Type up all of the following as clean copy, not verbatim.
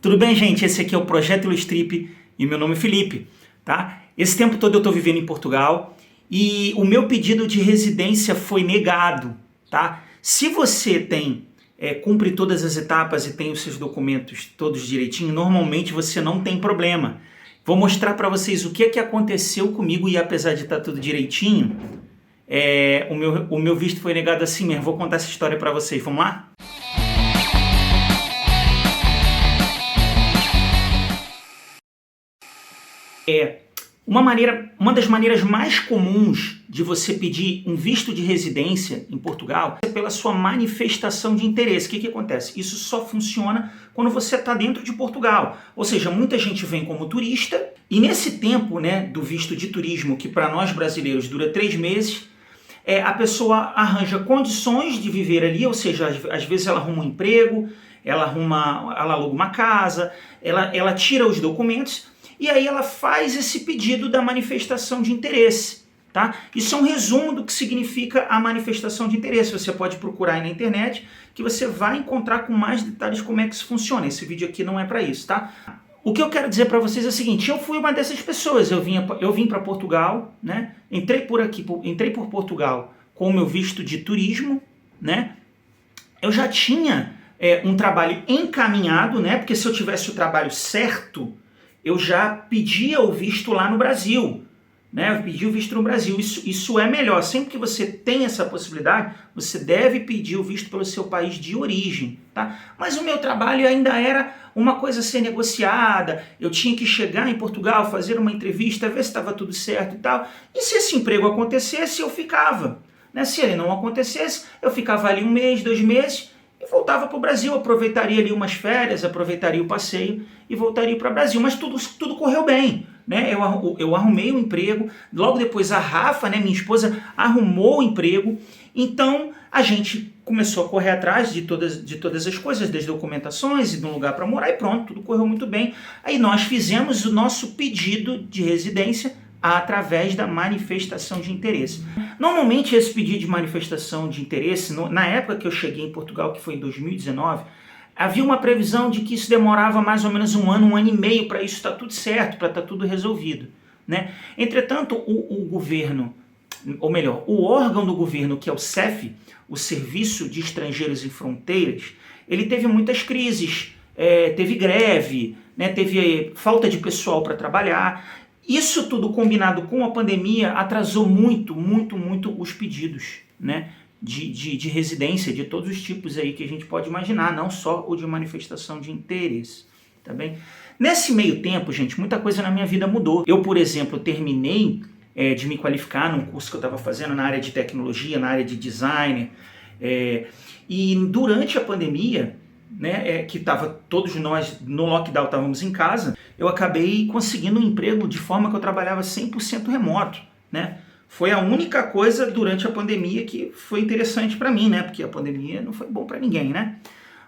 Tudo bem, gente? Esse aqui é o Projeto Ilustrip e meu nome é Felipe, tá? Esse tempo todo eu estou vivendo em Portugal e o meu pedido de residência foi negado, tá? Se você cumpre todas as etapas e tem os seus documentos todos direitinho, normalmente você não tem problema. Vou mostrar para vocês o que aconteceu comigo e apesar de estar tudo direitinho, o meu visto foi negado assim mesmo. Vou contar essa história para vocês, vamos lá? Uma das maneiras mais comuns de você pedir um visto de residência em Portugal é pela sua manifestação de interesse. O que acontece? Isso só funciona quando você está dentro de Portugal. Ou seja, muita gente vem como turista e nesse tempo, do visto de turismo, que para nós brasileiros dura 3 meses, a pessoa arranja condições de viver ali, ou seja, às vezes ela arruma um emprego, ela aluga uma casa, ela tira os documentos e aí ela faz esse pedido da manifestação de interesse, tá? Isso é um resumo do que significa a manifestação de interesse. Você pode procurar aí na internet que você vai encontrar com mais detalhes como é que isso funciona. Esse vídeo aqui não é para isso, tá? O que eu quero dizer para vocês é o seguinte: eu fui uma dessas pessoas. Eu vim para Portugal, né? Entrei por Portugal com o meu visto de turismo, né? Eu já tinha um trabalho encaminhado, né? Porque se eu tivesse o trabalho certo, eu já pedia o visto lá no Brasil, né? Eu pedi o visto no Brasil. Isso é melhor. Sempre que você tem essa possibilidade, você deve pedir o visto pelo seu país de origem, tá? Mas o meu trabalho ainda era uma coisa a ser negociada. Eu tinha que chegar em Portugal, fazer uma entrevista, ver se estava tudo certo e tal. E se esse emprego acontecesse, eu ficava, né? Se ele não acontecesse, eu ficava ali 1 mês, 2 meses e voltava para o Brasil, aproveitaria ali umas férias, aproveitaria o passeio e voltaria para o Brasil. Mas tudo correu bem, né? Eu arrumei um emprego, logo depois a Rafa, né, minha esposa, arrumou o emprego, então a gente começou a correr atrás de todas as coisas, das documentações e de um lugar para morar e pronto, tudo correu muito bem. Aí nós fizemos o nosso pedido de residência através da manifestação de interesse. Normalmente esse pedido de manifestação de interesse, na época que eu cheguei em Portugal, que foi em 2019, havia uma previsão de que isso demorava mais ou menos 1 ano e meio para isso estar tudo certo, para estar tudo resolvido, né? Entretanto, o governo, ou melhor, o órgão do governo, que é o SEF, o Serviço de Estrangeiros e Fronteiras, ele teve muitas crises, teve greve, né? Teve falta de pessoal para trabalhar. Isso tudo combinado com a pandemia atrasou muito os pedidos, né, de residência, de todos os tipos aí que a gente pode imaginar, não só o de manifestação de interesse, tá bem? Nesse meio tempo, gente, muita coisa na minha vida mudou. Eu, por exemplo, terminei de me qualificar num curso que eu estava fazendo na área de tecnologia, na área de design, e durante a pandemia, né, que estava todos nós no lockdown, estávamos em casa, eu acabei conseguindo um emprego de forma que eu trabalhava 100% remoto, né? Foi a única coisa durante a pandemia que foi interessante para mim, né? Porque a pandemia não foi bom para ninguém, né?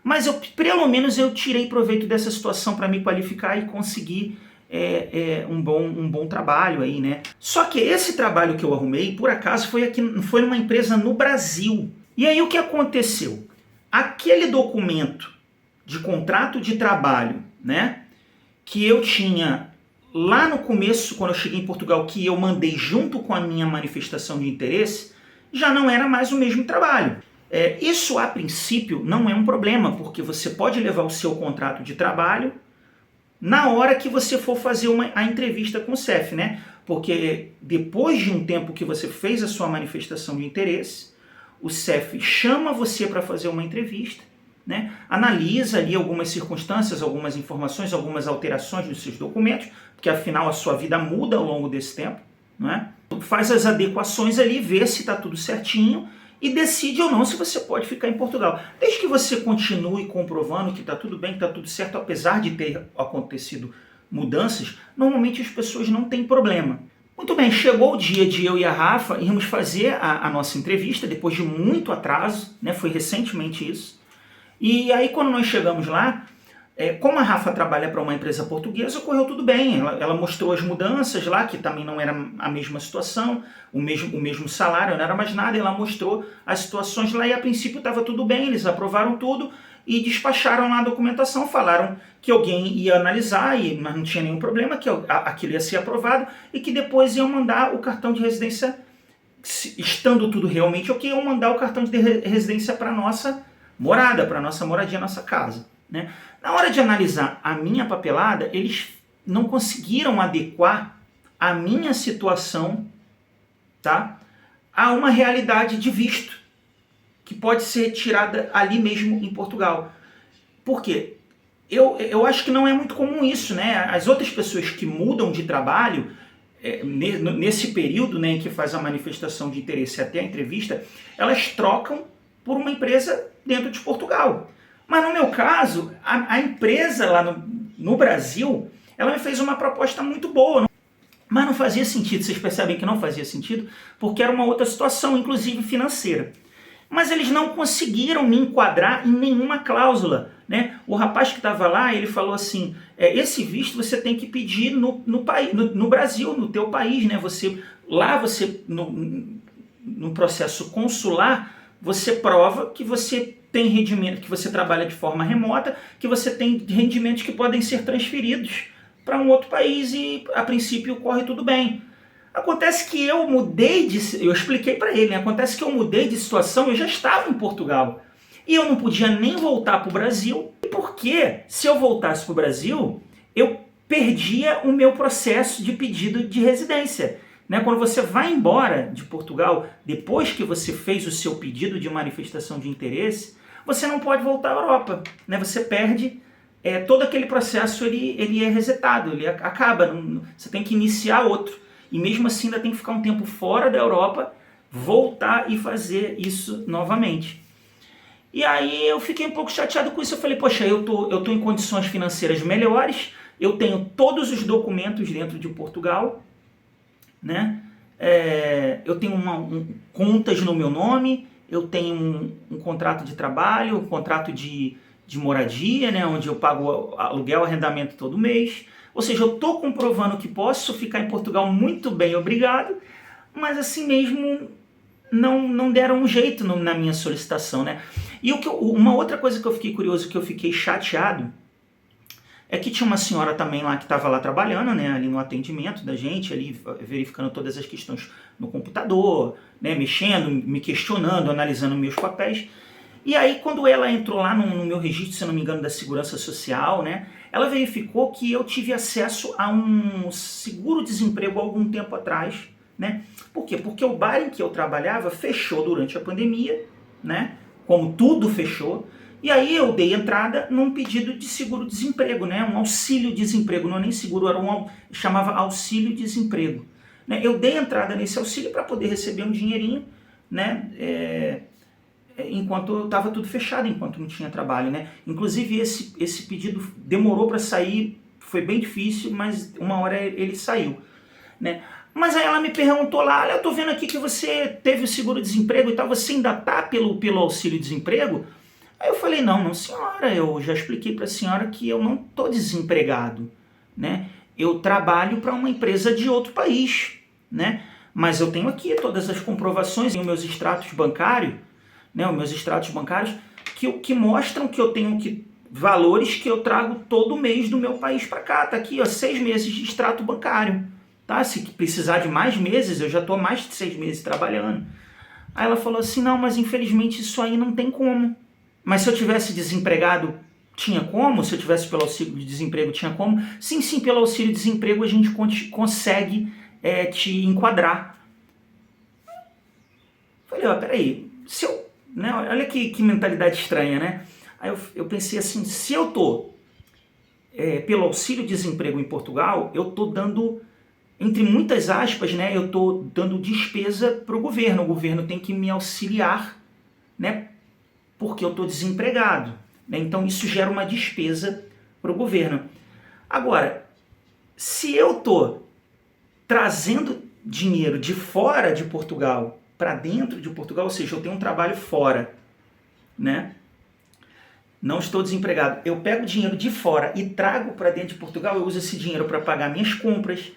Mas pelo menos eu tirei proveito dessa situação para me qualificar e conseguir um bom trabalho aí, né? Só que esse trabalho que eu arrumei, por acaso, foi numa empresa no Brasil. E aí o que aconteceu? Aquele documento de contrato de trabalho, né, que eu tinha lá no começo, quando eu cheguei em Portugal, que eu mandei junto com a minha manifestação de interesse, já não era mais o mesmo trabalho. Isso, a princípio, não é um problema, porque você pode levar o seu contrato de trabalho na hora que você for fazer a entrevista com o CEF, né? Porque depois de um tempo que você fez a sua manifestação de interesse, o CEF chama você para fazer uma entrevista, né? Analisa ali algumas circunstâncias, algumas informações, algumas alterações nos seus documentos, porque afinal a sua vida muda ao longo desse tempo, né? Faz as adequações ali, vê se está tudo certinho e decide ou não se você pode ficar em Portugal. Desde que você continue comprovando que está tudo bem, que está tudo certo, apesar de ter acontecido mudanças, normalmente as pessoas não têm problema. Muito bem, chegou o dia de eu e a Rafa irmos fazer a nossa entrevista, depois de muito atraso, né? Foi recentemente isso. E aí quando nós chegamos lá, como a Rafa trabalha para uma empresa portuguesa, correu tudo bem. Ela mostrou as mudanças lá, que também não era a mesma situação, o mesmo salário, não era mais nada. Ela mostrou as situações lá e a princípio estava tudo bem, eles aprovaram tudo e despacharam lá a documentação, falaram que alguém ia analisar, mas não tinha nenhum problema, que aquilo ia ser aprovado e que depois iam mandar o cartão de residência, estando tudo realmente ok, iam mandar o cartão de residência para a nossa morada, para a nossa moradia, nossa casa, né? Na hora de analisar a minha papelada, eles não conseguiram adequar a minha situação, tá, a uma realidade de visto que pode ser retirada ali mesmo em Portugal. Por quê? Eu acho que não é muito comum isso, né? As outras pessoas que mudam de trabalho, nesse período, né, em que faz a manifestação de interesse até a entrevista, elas trocam por uma empresa dentro de Portugal. Mas no meu caso, a empresa lá no Brasil, ela me fez uma proposta muito boa, mas não fazia sentido. Vocês percebem que não fazia sentido? Porque era uma outra situação, inclusive financeira. Mas eles não conseguiram me enquadrar em nenhuma cláusula, né? O rapaz que estava lá, ele falou assim, esse visto você tem que pedir no Brasil, no teu país, né? Você no processo consular, você prova que você tem rendimento, que você trabalha de forma remota, que você tem rendimentos que podem ser transferidos para um outro país e, a princípio, corre tudo bem. Acontece que eu expliquei para ele, né? Acontece que eu mudei de situação, eu já estava em Portugal. E eu não podia nem voltar para o Brasil, porque se eu voltasse para o Brasil, eu perdia o meu processo de pedido de residência, né? Quando você vai embora de Portugal, depois que você fez o seu pedido de manifestação de interesse, você não pode voltar à Europa, né? Você perde todo aquele processo, ele é resetado, ele acaba, você tem que iniciar outro. E mesmo assim ainda tem que ficar um tempo fora da Europa, voltar e fazer isso novamente. E aí eu fiquei um pouco chateado com isso. Eu falei, poxa, eu tô em condições financeiras melhores, eu tenho todos os documentos dentro de Portugal, né? Eu tenho contas no meu nome, eu tenho um contrato de trabalho, um contrato de moradia, né? Onde eu pago aluguel, arrendamento todo mês. Ou seja, eu estou comprovando que posso ficar em Portugal muito bem, obrigado, mas assim mesmo não deram um jeito na minha solicitação, né? E uma outra coisa que eu fiquei curioso, que eu fiquei chateado, é que tinha uma senhora também lá que estava lá trabalhando, né, ali no atendimento da gente, ali verificando todas as questões no computador, né, mexendo, me questionando, analisando meus papéis. E aí, quando ela entrou lá no meu registro, se não me engano, da Segurança Social, né, ela verificou que eu tive acesso a um seguro-desemprego há algum tempo atrás, né? Por quê? Porque o bar em que eu trabalhava fechou durante a pandemia, né? Como tudo fechou, e aí eu dei entrada num pedido de seguro-desemprego, né? Um auxílio-desemprego, não é nem seguro, chamava auxílio-desemprego. Né? Eu dei entrada nesse auxílio para poder receber um dinheirinho, né? Enquanto estava tudo fechado, enquanto não tinha trabalho, né? Inclusive esse pedido demorou para sair, foi bem difícil, mas uma hora ele saiu, né? Mas aí ela me perguntou lá, olha, eu tô vendo aqui que você teve o seguro-desemprego e tal, você ainda tá pelo auxílio-desemprego? Aí eu falei, não senhora, eu já expliquei para a senhora que eu não tô desempregado, né? Eu trabalho para uma empresa de outro país, né? Mas eu tenho aqui todas as comprovações e os meus extratos bancários, né, os meus extratos bancários, que mostram que eu tenho valores que eu trago todo mês do meu país para cá. Tá aqui, ó, 6 meses de extrato bancário. Tá? Se precisar de mais meses, eu já estou mais de 6 meses trabalhando. Aí ela falou assim, não, mas infelizmente isso aí não tem como. Mas se eu tivesse desempregado, tinha como? Se eu tivesse pelo auxílio-desemprego, tinha como? Sim, pelo auxílio-desemprego a gente consegue te enquadrar. Falei, ó, peraí, se eu... Né? Olha que mentalidade estranha, né? Aí eu pensei assim, se eu tô pelo auxílio-desemprego em Portugal, eu tô dando, entre muitas aspas, né? Eu tô dando despesa para o governo tem que me auxiliar, né? Porque eu tô desempregado, né? Então isso gera uma despesa para o governo. Agora, se eu tô trazendo dinheiro de fora de Portugal para dentro de Portugal, ou seja, eu tenho um trabalho fora, né? Não estou desempregado. Eu pego dinheiro de fora e trago para dentro de Portugal, eu uso esse dinheiro para pagar minhas compras,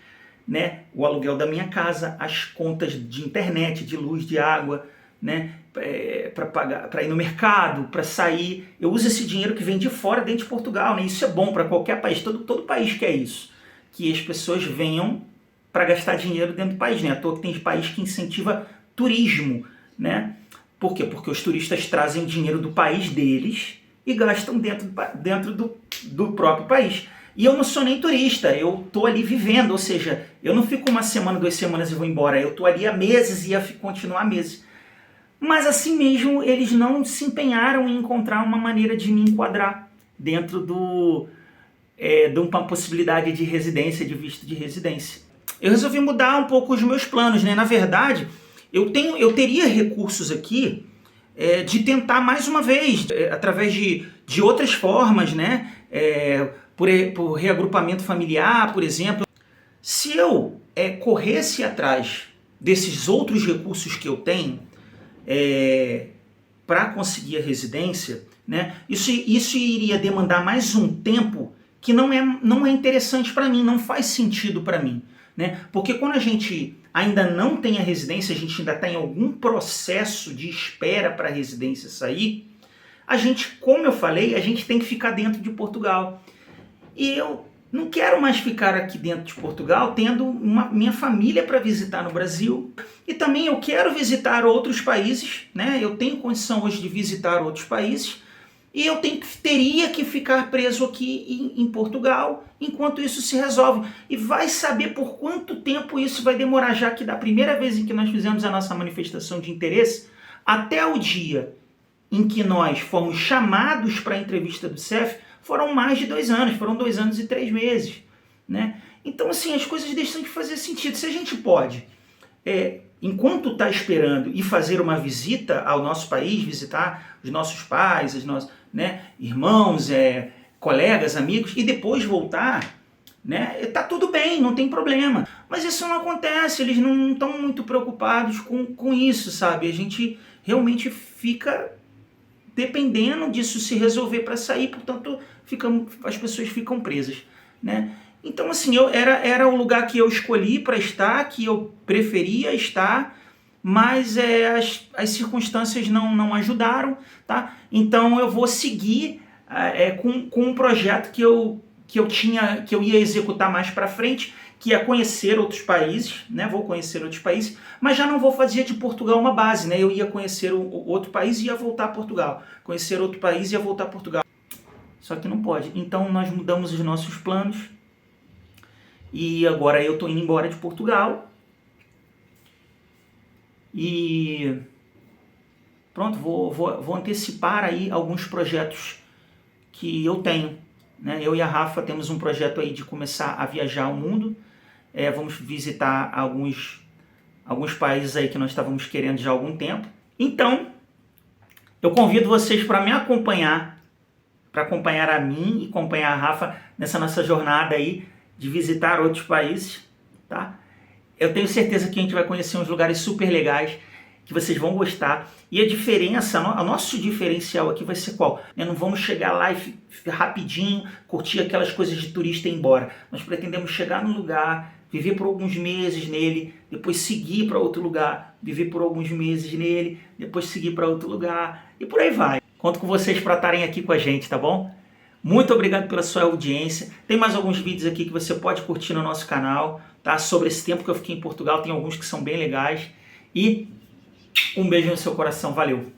né? O aluguel da minha casa, as contas de internet, de luz, de água, né? para pagar, para ir no mercado, para sair. Eu uso esse dinheiro que vem de fora dentro de Portugal, né? Isso é bom para qualquer país, todo país quer isso, que as pessoas venham para gastar dinheiro dentro do país, né? À toa que tem país que incentiva turismo, né? Por quê? Porque os turistas trazem dinheiro do país deles e gastam dentro do próprio país. E eu não sou nem turista, eu tô ali vivendo, ou seja, eu não fico uma semana, 2 semanas e vou embora, eu tô ali há meses e ia continuar meses. Mas assim mesmo, eles não se empenharam em encontrar uma maneira de me enquadrar dentro de uma possibilidade de residência, de visto de residência. Eu resolvi mudar um pouco os meus planos, né? Na verdade, eu teria recursos aqui de tentar mais uma vez, através de outras formas, né? Por reagrupamento familiar, por exemplo. Se eu corresse atrás desses outros recursos que eu tenho para conseguir a residência, né, isso iria demandar mais um tempo que não é interessante para mim, não faz sentido para mim. Né? Porque quando a gente ainda não tem a residência, a gente ainda está em algum processo de espera para a residência sair, a gente, como eu falei, a gente tem que ficar dentro de Portugal. E eu não quero mais ficar aqui dentro de Portugal tendo minha família para visitar no Brasil. E também eu quero visitar outros países, né? Eu tenho condição hoje de visitar outros países e eu teria que ficar preso aqui em Portugal enquanto isso se resolve. E vai saber por quanto tempo isso vai demorar, já que da primeira vez em que nós fizemos a nossa manifestação de interesse até o dia em que nós fomos chamados para a entrevista do CEF, foram mais de 2 anos, foram 2 anos e 3 meses. Né? Então, assim, as coisas deixam de fazer sentido. Se a gente pode, enquanto está esperando e fazer uma visita ao nosso país, visitar os nossos pais, os nossos irmãos, colegas, amigos, e depois voltar, né, tá tudo bem, não tem problema. Mas isso não acontece, eles não estão muito preocupados com isso, sabe? A gente realmente fica dependendo disso se resolver para sair, portanto, as pessoas ficam presas, né? Então, assim, era o lugar que eu escolhi para estar, que eu preferia estar, mas as circunstâncias não ajudaram, tá? Então, eu vou seguir com um projeto que eu ia executar mais para frente, que é conhecer outros países, né? Vou conhecer outros países, mas já não vou fazer de Portugal uma base, né? Eu ia conhecer outro país e ia voltar a Portugal. Conhecer outro país e ia voltar a Portugal. Só que não pode. Então nós mudamos os nossos planos e agora eu estou indo embora de Portugal. E pronto, vou antecipar aí alguns projetos que eu tenho. Né? Eu e a Rafa temos um projeto aí de começar a viajar ao mundo. Vamos visitar alguns países aí que nós estávamos querendo já há algum tempo. Então, eu convido vocês para me acompanhar, para acompanhar a mim e acompanhar a Rafa nessa nossa jornada aí de visitar outros países, tá? Eu tenho certeza que a gente vai conhecer uns lugares super legais, que vocês vão gostar. E a diferença, o nosso diferencial aqui vai ser qual? Não vamos chegar lá e rapidinho curtir aquelas coisas de turista e ir embora. Nós pretendemos chegar no lugar, viver por alguns meses nele, depois seguir para outro lugar, viver por alguns meses nele, depois seguir para outro lugar e por aí vai. Conto com vocês para estarem aqui com a gente, tá bom? Muito obrigado pela sua audiência. Tem mais alguns vídeos aqui que você pode curtir no nosso canal, tá? Sobre esse tempo que eu fiquei em Portugal, tem alguns que são bem legais. E um beijo no seu coração, valeu!